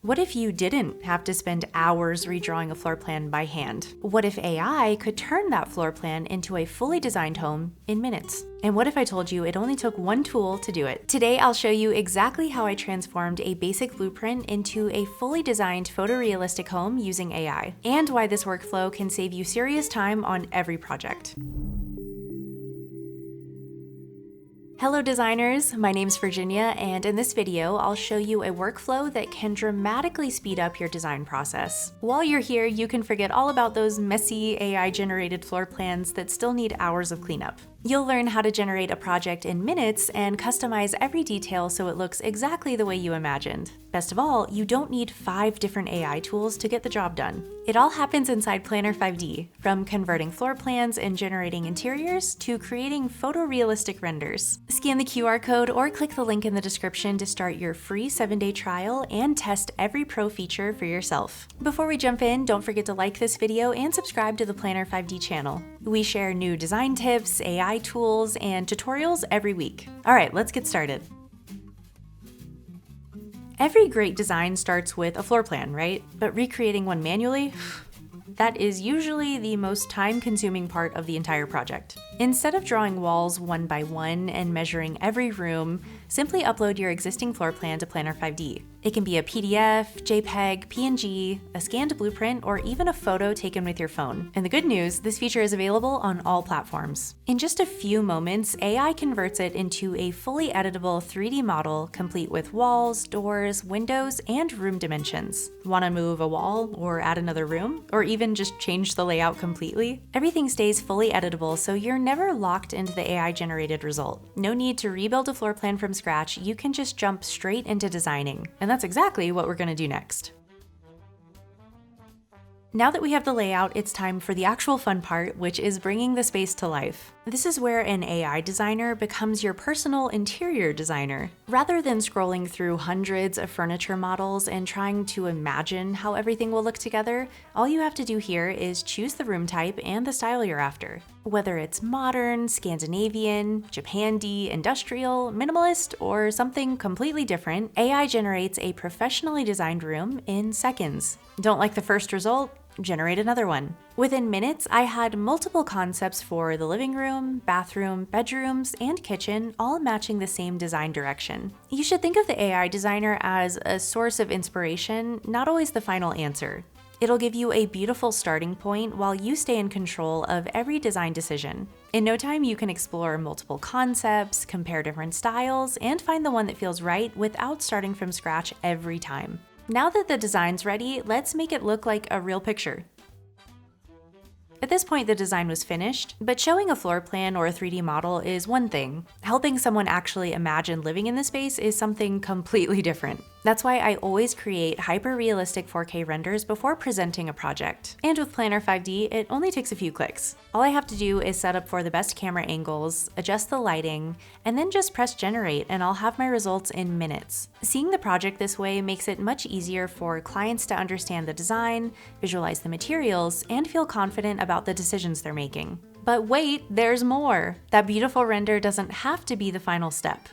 What if you didn't have to spend hours redrawing a floor plan by hand? What if AI could turn that floor plan into a fully designed home in minutes? And what if I told you it only took one tool to do it? Today, I'll show you exactly how I transformed a basic blueprint into a fully designed photorealistic home using AI, and why this workflow can save you serious time on every project. Hello designers, my name's Virginia, and in this video, I'll show you a workflow that can dramatically speed up your design process. While you're here, you can forget all about those messy AI-generated floor plans that still need hours of cleanup. You'll learn how to generate a project in minutes and customize every detail so it looks exactly the way you imagined. Best of all, you don't need 5 different AI tools to get the job done. It all happens inside Planner 5D, from converting floor plans and generating interiors to creating photorealistic renders. Scan the QR code or click the link in the description to start your free 7-day trial and test every pro feature for yourself. Before we jump in, don't forget to like this video and subscribe to the Planner 5D channel. We share new design tips, AI tools, and tutorials every week. All right, let's get started. Every great design starts with a floor plan, right? But recreating one manually? That is usually the most time-consuming part of the entire project. Instead of drawing walls one by one and measuring every room, simply upload your existing floor plan to Planner 5D. It can be a PDF, JPEG, PNG, a scanned blueprint, or even a photo taken with your phone. And the good news, this feature is available on all platforms. In just a few moments, AI converts it into a fully editable 3D model complete with walls, doors, windows, and room dimensions. Want to move a wall or add another room? Or even just change the layout completely? Everything stays fully editable, so you're never locked into the AI-generated result. No need to rebuild a floor plan from scratch, you can just jump straight into designing. And that's exactly what we're going to do next. Now that we have the layout, it's time for the actual fun part, which is bringing the space to life. This is where an AI designer becomes your personal interior designer. Rather than scrolling through hundreds of furniture models and trying to imagine how everything will look together, all you have to do here is choose the room type and the style you're after. Whether it's modern, Scandinavian, Japandi, industrial, minimalist, or something completely different, AI generates a professionally designed room in seconds. Don't like the first result? Generate another one. Within minutes, I had multiple concepts for the living room, bathroom, bedrooms, and kitchen, all matching the same design direction. You should think of the AI designer as a source of inspiration, not always the final answer. It'll give you a beautiful starting point while you stay in control of every design decision. In no time, you can explore multiple concepts, compare different styles, and find the one that feels right without starting from scratch every time. Now that the design's ready, let's make it look like a real picture. At this point, the design was finished, but showing a floor plan or a 3D model is one thing. Helping someone actually imagine living in the space is something completely different. That's why I always create hyper-realistic 4K renders before presenting a project. And with Planner 5D, it only takes a few clicks. All I have to do is set up for the best camera angles, adjust the lighting, and then just press generate and I'll have my results in minutes. Seeing the project this way makes it much easier for clients to understand the design, visualize the materials, and feel confident about the decisions they're making. But wait, there's more! That beautiful render doesn't have to be the final step.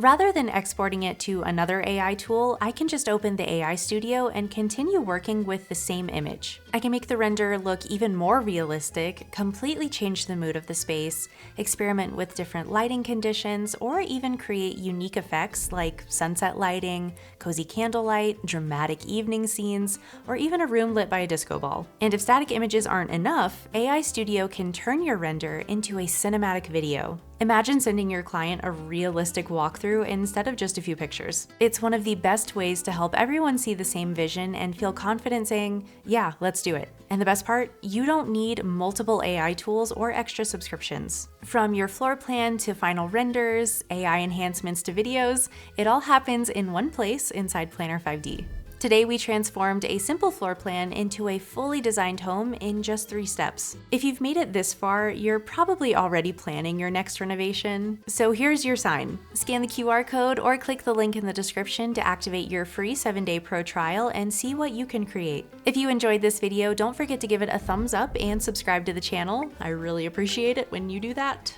Rather than exporting it to another AI tool, I can just open the AI Studio and continue working with the same image. I can make the render look even more realistic, completely change the mood of the space, experiment with different lighting conditions, or even create unique effects like sunset lighting, cozy candlelight, dramatic evening scenes, or even a room lit by a disco ball. And if static images aren't enough, AI Studio can turn your render into a cinematic video. Imagine sending your client a realistic walkthrough instead of just a few pictures. It's one of the best ways to help everyone see the same vision and feel confident saying, yeah, let's do it. And the best part, you don't need multiple AI tools or extra subscriptions. From your floor plan to final renders, AI enhancements to videos, it all happens in one place inside Planner 5D. Today, we transformed a simple floor plan into a fully designed home in just 3 steps. If you've made it this far, you're probably already planning your next renovation. So here's your sign. Scan the QR code or click the link in the description to activate your free 7-day pro trial and see what you can create. If you enjoyed this video, don't forget to give it a thumbs up and subscribe to the channel. I really appreciate it when you do that.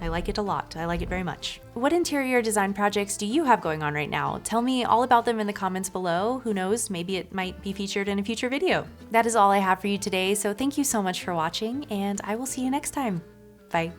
I like it a lot. I like it very much. What interior design projects do you have going on right now? Tell me all about them in the comments below. Who knows, maybe it might be featured in a future video. That is all I have for you today, so thank you so much for watching, and I will see you next time. Bye.